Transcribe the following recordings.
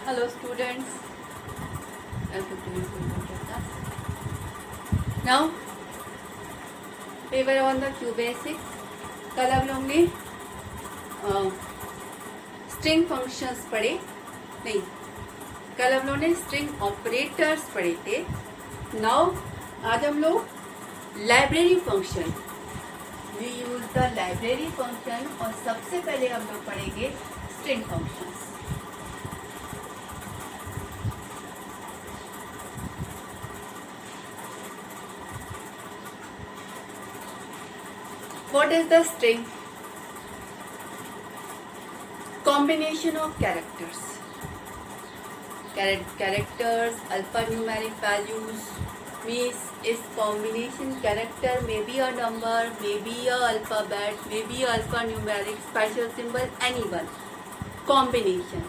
Hello students, welcome to your computer class. Now we were on the Q basics. कल हम लोग ने string functions पढ़े नहीं, कल हम लोग ने स्ट्रिंग ऑपरेटर्स पढ़े थे. नाउ आज हम लोग library function, we use the library function और सबसे पहले हम लोग पढ़ेंगे string functions. What is the string? Combination of characters. Characters, alphanumeric values means is combination character, maybe a number, maybe a alphabet, maybe a alphanumeric, special symbol, anyone. Combination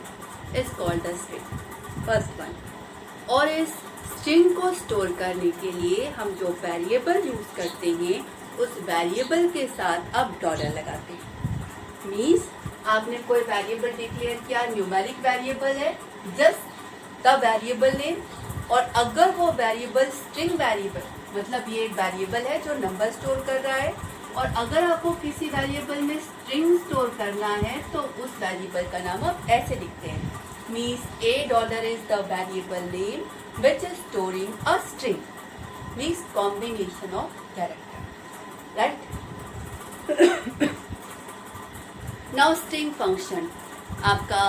is called the string. First one. और इस string को store करने के लिए हम जो variable use करते हैं उस वेरिएबल के साथ अब डॉलर लगाते हैं. मीन्स आपने कोई वेरिएबल डिक्लेयर किया, न्यूमेरिक वेरिएबल है, जस्ट द वेरिएबल नेम. और अगर वो वेरिएबल स्ट्रिंग वेरिएबल, मतलब ये एक वेरिएबल है जो नंबर स्टोर कर रहा है, और अगर आपको किसी वेरिएबल में स्ट्रिंग स्टोर करना है तो उस वेरिएबल का नाम आप ऐसे लिखते हैं. Means A dollar is the variable name which is storing a string. Means combination of character. Right? Now string function आपका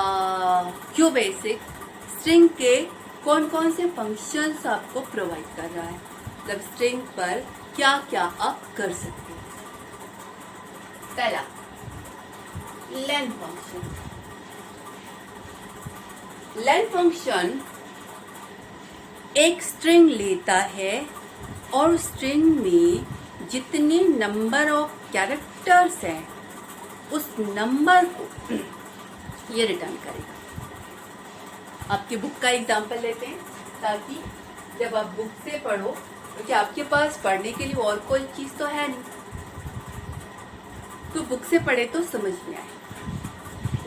Q basic string के कौन कौन से फंक्शंस आपको प्रोवाइड कर रहा है, मतलब स्ट्रिंग पर क्या क्या आप कर सकते हैं. पहला लेन फंक्शन. लेन फंक्शन एक स्ट्रिंग लेता है और स्ट्रिंग में जितने नंबर ऑफ कैरेक्टर्स हैं उस नंबर को ये रिटर्न करेगा. आपकी बुक का एग्जांपल लेते हैं ताकि जब आप बुक से पढ़ो, क्योंकि आपके पास पढ़ने के लिए और कोई चीज़ तो है नहीं, तो बुक से पढ़े तो समझ में आए.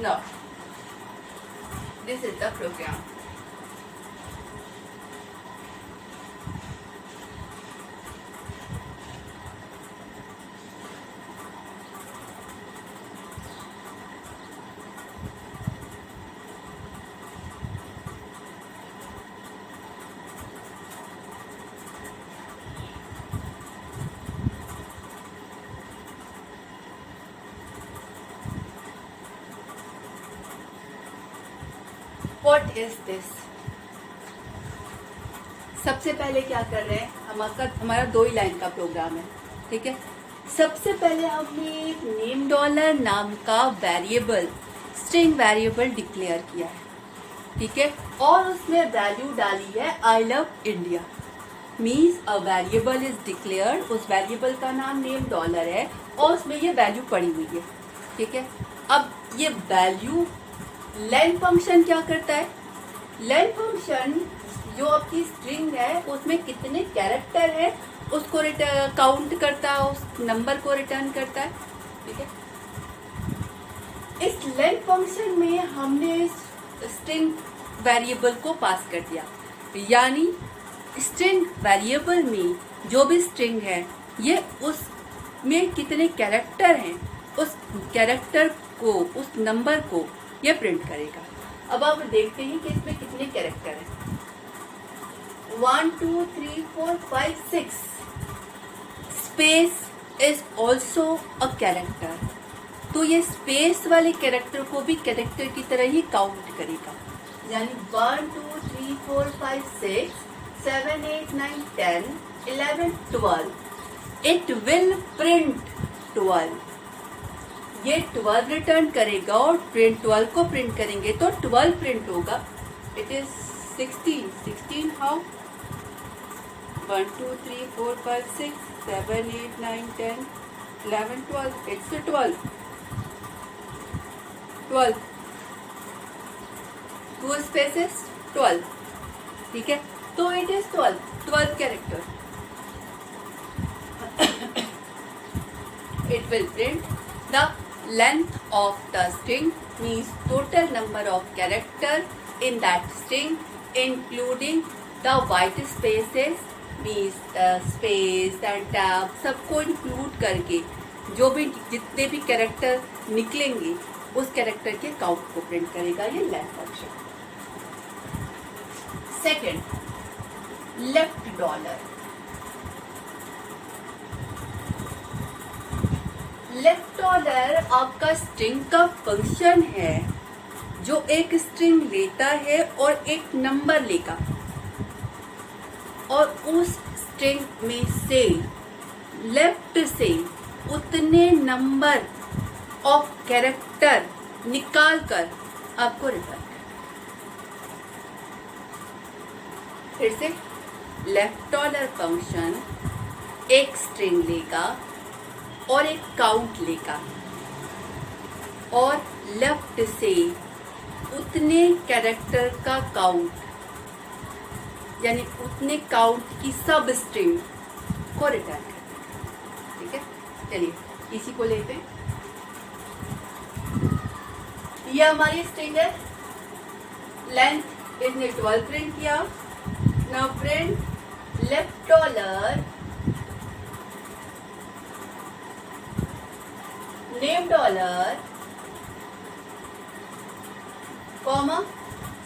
Now this is the program. What is this? सबसे पहले क्या कर रहे हैं, हमारा 2 ही लाइन का प्रोग्राम है, ठीक है. सबसे पहले हमने एक नेम डॉलर नाम का वेरिएबल, स्ट्रिंग वेरिएबल डिक्लेयर किया है, ठीक है, और उसमें वैल्यू डाली है I love India. Means a variable is declared, उस वेरिएबल का नाम नेम डॉलर है और उसमें ये वैल्यू पड़ी हुई है, ठीक है. अब ये वैल्यू लेन फंक्शन क्या करता है, लेन फंक्शन जो आपकी स्ट्रिंग है उसमें कितने कैरेक्टर है उसको काउंट करता है, उस नंबर को रिटर्न करता है, ठीक है. इस लेन फंक्शन में हमने स्ट्रिंग वेरिएबल को पास कर दिया, यानी स्ट्रिंग वेरिएबल में जो भी स्ट्रिंग है ये उसमें कितने कैरेक्टर हैं उस कैरेक्टर को, उस नंबर को ये प्रिंट करेगा. अब आप देखते हैं कि इसमें कितने कैरेक्टर हैं. 1 2 3 4 5 6. Space is also a character, तो ये स्पेस वाले कैरेक्टर को भी कैरेक्टर की तरह ही काउंट करेगा. यानी 1 2 3 4 5 6 7 8 9 10 11 12. It will print 12. ये 12 रिटर्न करेगा और 12 को प्रिंट करेंगे तो 12 प्रिंट होगा. It is 16 how 1 2 3 4 5 6 7 8 9 10 11 12. It's 12 2 spaces 12, ठीक है. तो it is 12 character. It will print the length of the string means total number of character in that string including the white spaces means space and tab सबको include करके जो भी जितने भी character निकलेंगे उस कैरेक्टर के काउंट को प्रिंट करेगा ये left function. Second left dollar. Left dollar आपका स्ट्रिंग का फंक्शन है जो एक स्ट्रिंग लेता है और एक नंबर लेगा और उस स्ट्रिंग में से लेफ्ट से उतने नंबर ऑफ कैरेक्टर निकाल कर आपको रिटर्न। फिर से लेफ्ट डॉलर फंक्शन एक स्ट्रिंग लेगा और एक काउंट लेगा और लेफ्ट से उतने कैरेक्टर का काउंट यानी उतने काउंट की सब स्ट्रिंग को रिटर्न कर देगा। ठीक है, चलिए इसी को लेते हैं। यह हमारी स्ट्रिंग है, लेंथ इसने 12 प्रिंट किया। Now print left dollar name dollar comma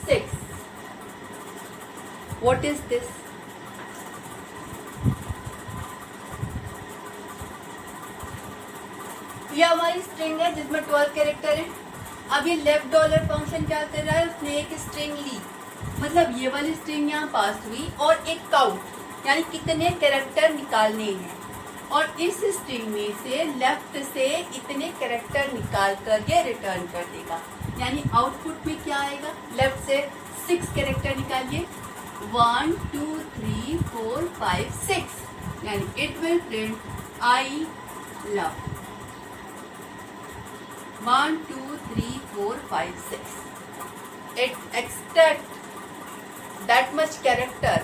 6. What is this? ये हमारी स्ट्रिंग है जिसमें 12 कैरेक्टर है। अब ये लेफ्ट डॉलर फंक्शन क्या कर रहा है, उसने एक स्ट्रिंग ली, मतलब ये वाली स्ट्रिंग यहाँ पास हुई और एक काउंट यानी कितने कैरेक्टर निकालने हैं और इस स्ट्रिंग में से लेफ्ट से इतने कैरेक्टर निकाल कर ये रिटर्न कर देगा। यानी आउटपुट में क्या आएगा, लेफ्ट से 6 कैरेक्टर निकालिए, 1 2 3 4 5 6 यानी it will print I love 1 2 3 4 5 6। It extract that much character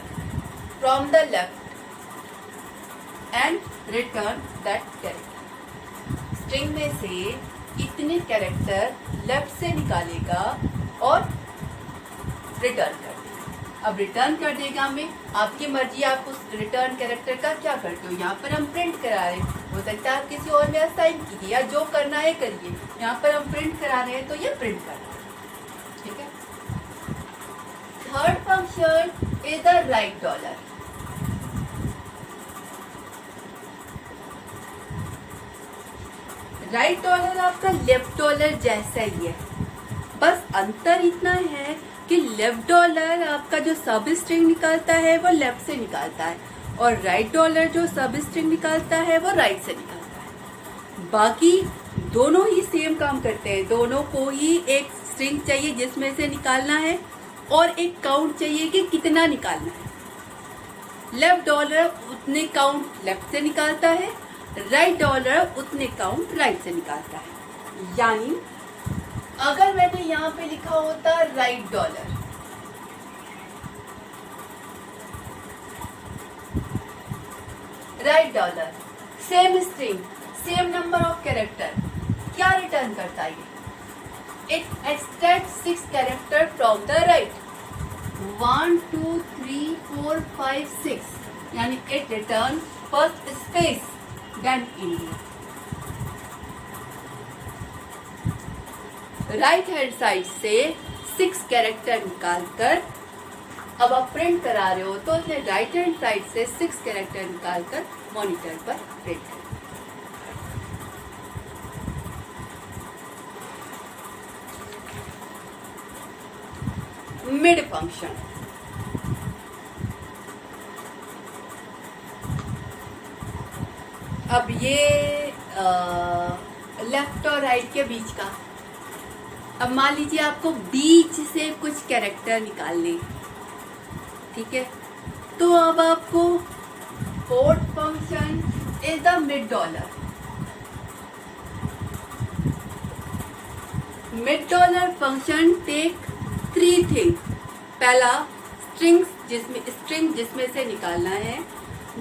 from the left and return that character. String में से इतने कैरेक्टर लेफ्ट से निकालेगा और रिटर्न कर देगा। अब रिटर्न कर देगा हमें, आपकी मर्जी आप उस रिटर्न कैरेक्टर का क्या करते हो। यहाँ पर हम प्रिंट करा रहे हैं, हो सकता है आप किसी और में असाइन कीजिए या जो करना है करिए। यहाँ पर हम प्रिंट करा रहे हैं तो ये प्रिंट कर रहे हैं। ठीक है, third function is the right dollar. Right dollar आपका लेफ्ट डॉलर जैसा ही है, बस अंतर इतना है कि लेफ्ट डॉलर आपका जो सब स्ट्रिंग निकालता है वो लेफ्ट से निकालता है और राइट डॉलर जो सब स्ट्रिंग निकालता है वो राइट से निकालता है। बाकी दोनों ही सेम काम करते हैं, दोनों को ही एक स्ट्रिंग चाहिए जिसमें से निकालना है और एक काउंट चाहिए कि कितना निकालना है। लेफ्ट डॉलर उतने काउंट लेफ्ट से निकालता है, राइट डॉलर उतने काउंट राइट से निकालता है। यानी अगर मैंने यहाँ पे लिखा होता right dollar, right dollar same string same number of character, क्या रिटर्न करता है ये, it extract 6 character from the right 1 2 3 4 5 6 यानी it return first space then India. Right hand side से 6 कैरेक्टर निकालकर अब आप प्रिंट करा रहे हो तो उसने राइट हैंड साइड से 6 कैरेक्टर निकालकर मॉनिटर पर प्रिंट कर। मिड फंक्शन, अब ये लेफ्ट और राइट के बीच का। अब मान लीजिए आपको बीच से कुछ कैरेक्टर निकालने, ठीक है, तो अब आपको fourth function is the mid dollar. Mid dollar function take 3 thing, पहला स्ट्रिंग जिसमें से निकालना है,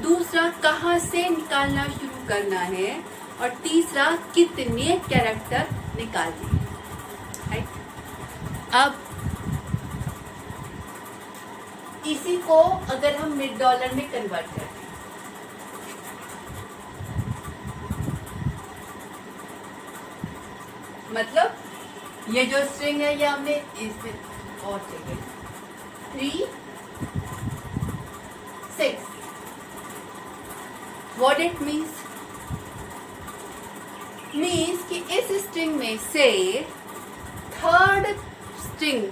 दूसरा कहाँ से निकालना शुरू करना है और तीसरा कितने कैरेक्टर निकालने हैं। अब इसी को अगर हम मिड डॉलर में कन्वर्ट करते हैं, मतलब ये जो स्ट्रिंग है ये हमने इसमें और चाहिए 3 6, व्हाट इट मीन्स कि इस स्ट्रिंग में से थर्ड स्ट्रिंग,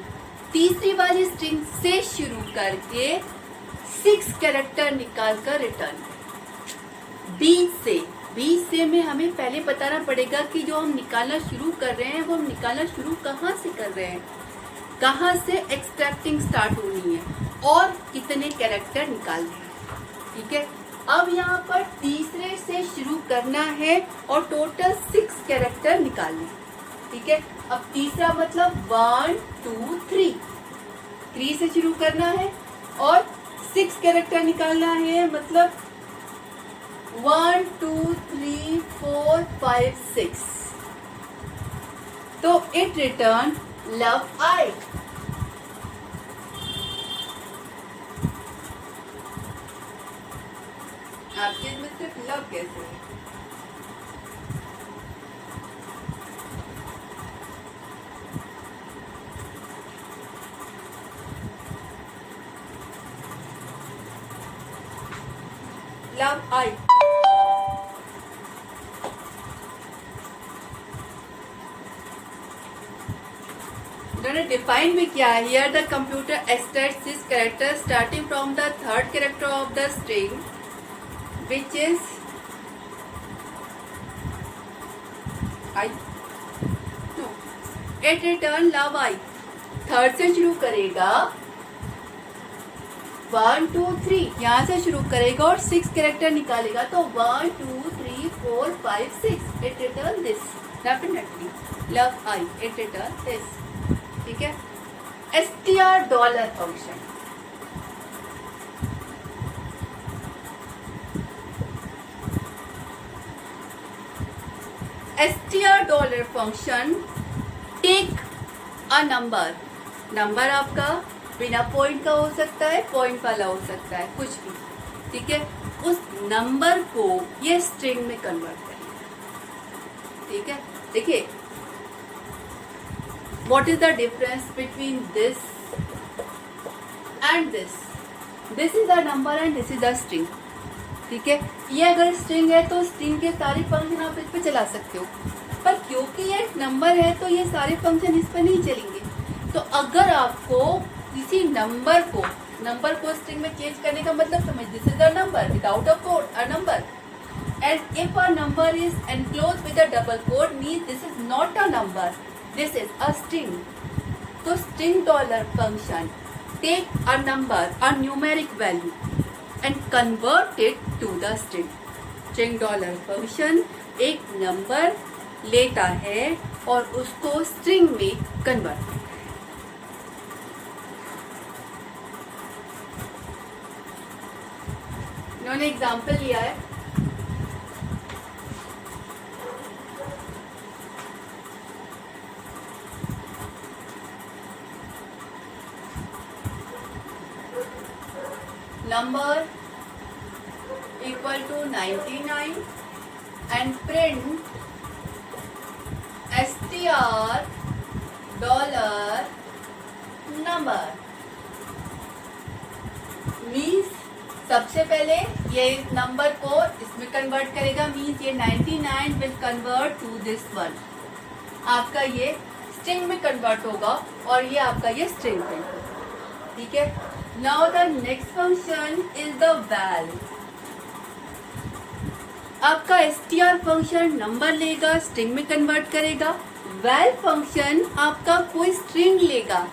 तीसरी वाली स्ट्रिंग से शुरू करके 6 कैरेक्टर निकाल कर रिटर्न, बीच से में हमें पहले बताना पड़ेगा कि जो हम निकालना शुरू कर रहे हैं वो हम निकालना शुरू कहाँ से कर रहे हैं, कहाँ से एक्सट्रैक्टिंग स्टार्ट होनी है और कितने कैरेक्टर निकालने हैं। ठीक है, अब यहाँ पर तीसरे से शुरू करना है और टोटल 6 कैरेक्टर निकालने हैं। ठीक है, अब तीसरा मतलब 1 2 3 से शुरू करना है और 6 कैरेक्टर निकालना है, मतलब 1 2 3 4 5 6। तो इट रिटर्न लव आई। आपके इसमें सिर्फ लव कैसे है? Love I. उन्होंने डिफाइन भी किया है, here the computer extracts this character starting from the third character of the string which is I, no, it return love I। Third से शुरू करेगा 1 2 3, यहाँ से शुरू करेगा और 6 कैरेक्टर निकालेगा, तो 1 2 3 4 5 6, it return this, definitely love I, it return this। ठीक है, str dollar function, str dollar function take a number, number आपका बिना पॉइंट का हो सकता है, पॉइंट वाला हो सकता है, कुछ भी। ठीक है, उस नंबर को ये स्ट्रिंग में कन्वर्ट करेगा। ठीक है, देखिए what is the difference between this and this is the number and this is the string. ठीक है, ये अगर स्ट्रिंग है तो स्ट्रिंग के सारे फंक्शन आप इस पे चला सकते हो, पर क्योंकि ये नंबर है तो ये सारे फंक्शन इस पर नहीं चलेंगे। तो अगर आपको किसी नंबर को स्ट्रिंग में चेंज करने का मतलब समझ, this is a number without a quote, a number, and if a number is enclosed with a double quote means this is not a number, this is a string. तो string dollar function take a number, a numeric value and convert it to the string। string dollar function एक number लेता है और उसको string में convert करता है। इन्होंने एग्जाम्पल लिया है, number equal to 99 and print str dollar number. Means सबसे पहले ये नंबर को इसमें कन्वर्ट करेगा, मीन्स ये 99 will convert to this one, आपका ये स्ट्रिंग में कन्वर्ट होगा और ये आपका ये स्ट्रिंग प्रिंट होगा। ठीक है, now the next function is the val. आपका str फंक्शन नंबर लेगा, स्ट्रिंग में कन्वर्ट करेगा। वैल फंक्शन आपका कोई स्ट्रिंग लेगा,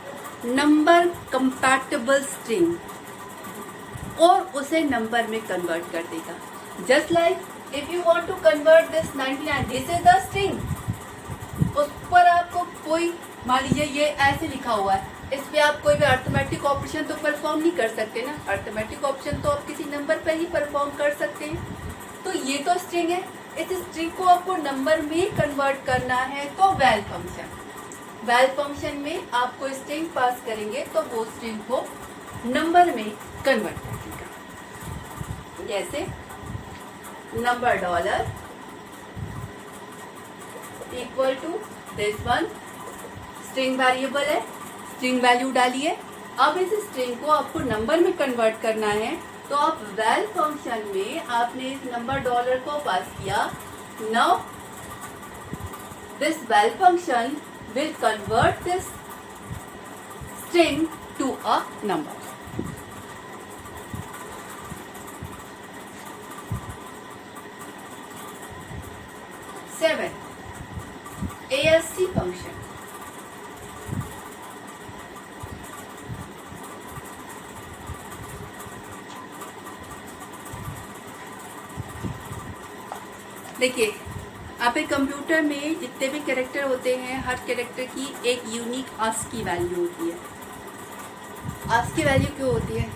नंबर कंपैटिबल स्ट्रिंग, और उसे नंबर में कन्वर्ट कर देगा। Just like if you want to convert this 99, this is the string, उस पर आपको कोई, मान लीजिए ये ऐसे लिखा हुआ है, इस पे आप कोई भी अर्थमेटिक ऑपरेशन तो परफॉर्म नहीं कर सकते ना, अर्थमेटिक ऑपरेशन तो आप किसी नंबर पर ही परफॉर्म कर सकते हैं। तो ये तो स्ट्रिंग है, इस स्ट्रिंग को आपको नंबर में कन्वर्ट करना है, तो वैल फंक्शन, वैल फंक्शन में आपको स्ट्रिंग पास करेंगे तो वो स्ट्रिंग को नंबर में कन्वर्ट कर देगा। जैसे number dollar equal to this one, string variable है, स्ट्रिंग वैल्यू डालिए। अब इस स्ट्रिंग को आपको नंबर में कन्वर्ट करना है, तो आप वैल फंक्शन में आपने इस नंबर डॉलर को पास किया। Now this val function will convert this string to a number. Seven, ASC function. देखिए, आप एक कंप्यूटर में जितने भी कैरेक्टर होते हैं, हर कैरेक्टर की एक यूनिक आस्की वैल्यू होती है। आस्की वैल्यू क्यों होती है?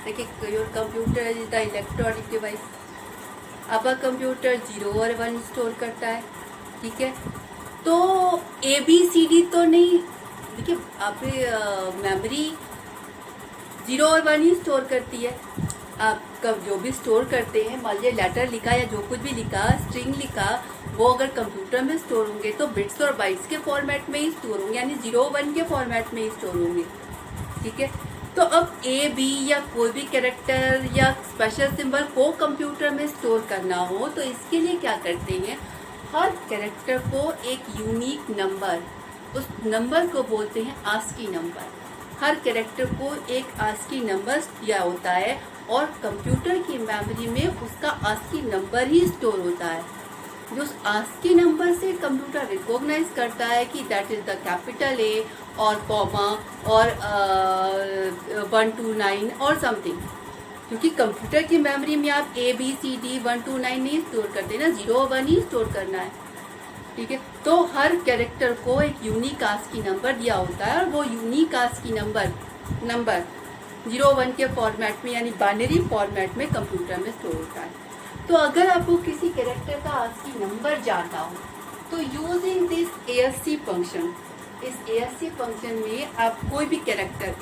देखिए, your computer is the electronic device. आपका कंप्यूटर 0 और 1 स्टोर करता है, ठीक है। तो ABCD तो नहीं, देखिए आप मेमोरी 0 और 1 ही स्टोर करती है। आप कब जो भी स्टोर करते हैं, मान लीजिए लेटर लिखा या जो कुछ भी लिखा, स्ट्रिंग लिखा, वो अगर कंप्यूटर में स्टोर होंगे तो बिट्स और बाइट्स के फॉर्मेट में ही स्टोर होंगे, यानी 0-1 के फॉर्मेट में ही स्टोर होंगे, ठीक है। तो अब A, B या कोई भी कैरेक्टर या स्पेशल सिंबल को कंप्यूटर में स्टोर करना हो तो इसके लिए क्या करते हैं, हर कैरेक्टर को एक यूनिक नंबर, उस नंबर को बोलते हैं आस्की नंबर। हर कैरेक्टर को एक आस्की नंबर दिया होता है और कंप्यूटर की मेमोरी में उसका आस्की नंबर ही स्टोर होता है। जो उस आस्की नंबर से कंप्यूटर रिकॉग्नाइज करता है कि that is the capital A और कॉमा और 129 और समथिंग, क्योंकि कंप्यूटर की मेमोरी में आप ABCD 129 नहीं स्टोर करते ना, 0-1 ही स्टोर करना है, ठीक है। तो हर कैरेक्टर को एक यूनिक आस्की नंबर दिया होता है और वो यूनिक आस्की नंबर 0-1 के फॉर्मेट में, यानी बाइनरी फॉर्मेट में कंप्यूटर में स्टोर होता है। तो अगर आपको किसी कैरेक्टर का आस्की नंबर जानना हो तो यूजिंग दिस ASC फंक्शन, इस ASC फंक्शन में आप कोई भी कैरेक्टर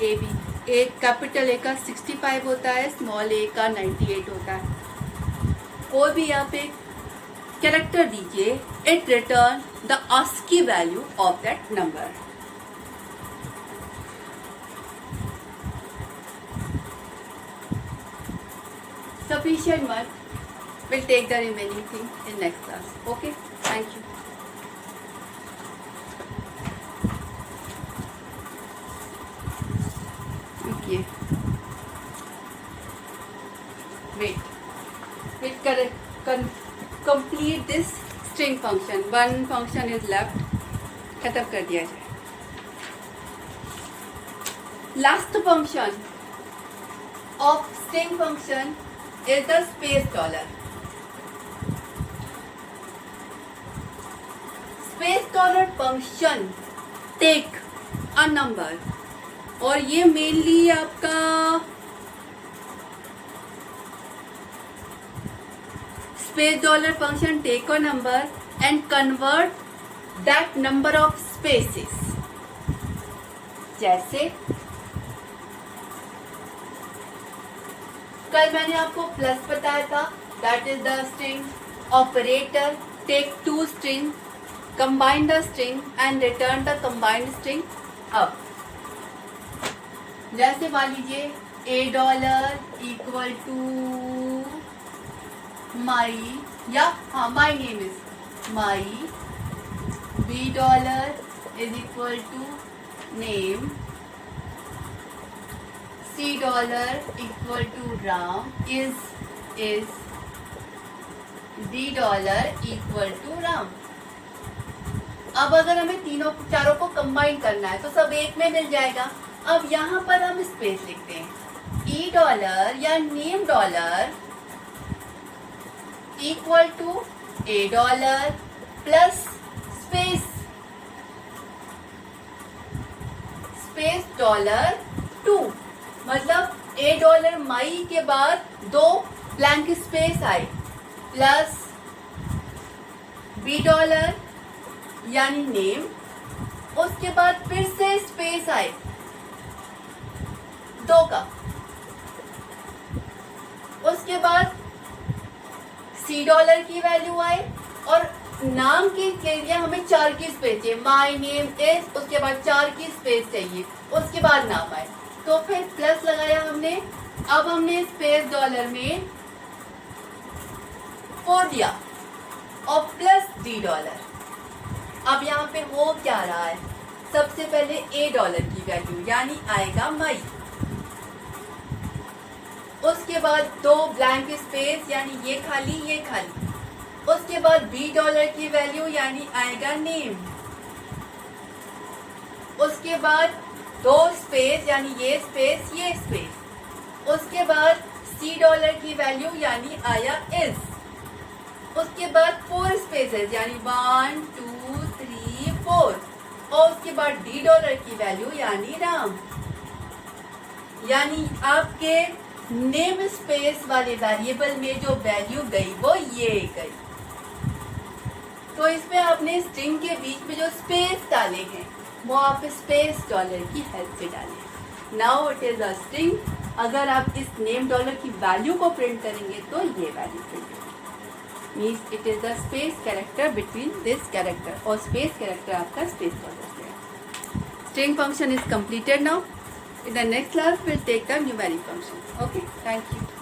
कैपिटल A का 65 होता है, स्मॉल a का 98 होता है, कोई भी आप एक कैरेक्टर दीजिए, it return the ASCII value of that number. Sufficient one. We'll take the remaining thing in next class. Okay? Thank you. Okay. Wait. Complete this string function. One function is left. खत्म कर दिया जाए. Last function of string function is the space dollar. Space dollar function take a number, और ये mainly आपका space dollar function take a number and convert that number of spaces. जैसे कल मैंने आपको प्लस बताया था, that is the string operator take two string, combine the string and return the combined string. अब जैसे मान लीजिए $, equal to my, या हाँ, my name is my, $, is equal to name, $, equal to Ram, is $, equal to Ram. अब अगर हमें चारों को कंबाइन करना है तो सब एक में मिल जाएगा। अब यहाँ पर हम स्पेस लिखते हैं, $, या name $, equal to $, plus space $2, मतलब $, माई के बाद 2 ब्लैंक स्पेस आए, प्लस $, यानी नेम, उसके बाद फिर से स्पेस आए 2 का, डॉलर की वैल्यू आए और नाम के लिए हमें 4 की स्पेस चाहिए, माई नेम इज, उसके बाद 4 की स्पेस चाहिए, उसके बाद नाम आए। तो फिर प्लस लगाया हमने, अब हमने स्पेस डॉलर में 4 दिया और प्लस $D। अब यहाँ पे हो क्या रहा है, सबसे पहले $A की वैल्यू यानी आएगा माई, उसके बाद 2 ब्लैंक स्पेस यानी ये खाली, उसके बाद $B की वैल्यू यानी आएगा नेम, उसके बाद 2 स्पेस यानी ये स्पेस, उसके बाद $C की वैल्यू यानी आया इज, उसके बाद 4 स्पेसेस यानी 1 2 3 4 और उसके बाद $D की वैल्यू यानी राम। यानी आपके नेम स्पेस वाले वेरिएबल में जो वैल्यू गई वो ये गई। तो इसमें आपने स्ट्रिंग के बीच में जो स्पेस डाले हैं वो आप स्पेस डॉलर की हेल्प से डालें। Now it is a string. अगर आप इस नेम डॉलर की वैल्यू को प्रिंट करेंगे तो ये वैल्यू प्रिंट होगी, means it is the space character between this character, और स्पेस कैरेक्टर आपका स्पेस डॉलर से है। String function is completed now. In the next class we'll take the numeric function. Okay, thank you.